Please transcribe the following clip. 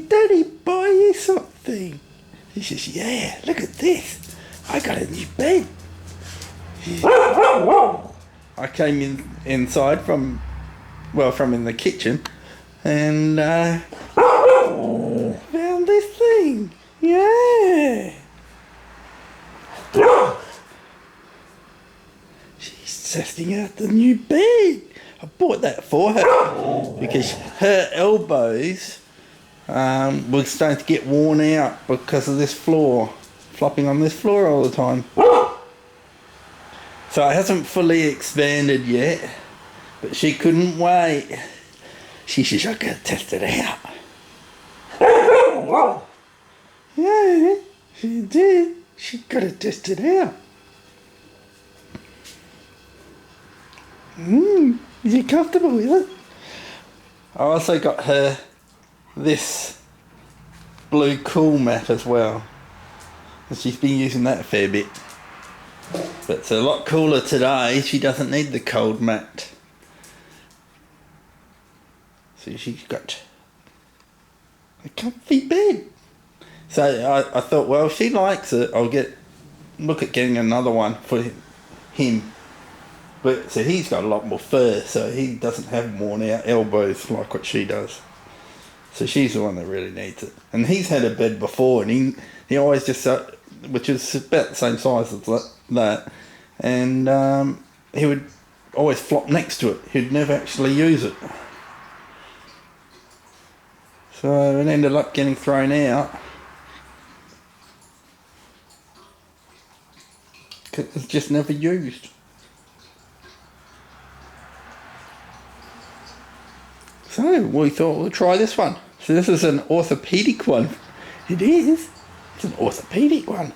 Daddy, buy you something. She says, yeah, look at this. I got a new bed. I came inside from in the kitchen and found this thing. Yeah. She's testing out the new bed. I bought that for her because her elbows were starting to get worn out because of this floor, flopping on this floor all the time. So it hasn't fully expanded yet, but she couldn't wait. She says, I gotta test it out. Yeah, she did. She gotta test it out. Is you comfortable with it? I also got her this blue cool mat as well. And she's been using that a fair bit. But it's a lot cooler today. She doesn't need the cold mat. So she's got a comfy bed. So I thought, well, if she likes it, I'll look at getting another one for him. But so he's got a lot more fur, so he doesn't have worn out elbows like what she does. So she's the one that really needs it. And he's had a bed before, and he always just, which is about the same size as that, and he would always flop next to it. He'd never actually use it. So it ended up getting thrown out. Because it's just never used. So we thought we'll try this one. So this is an orthopedic one. It is. It's an orthopedic one.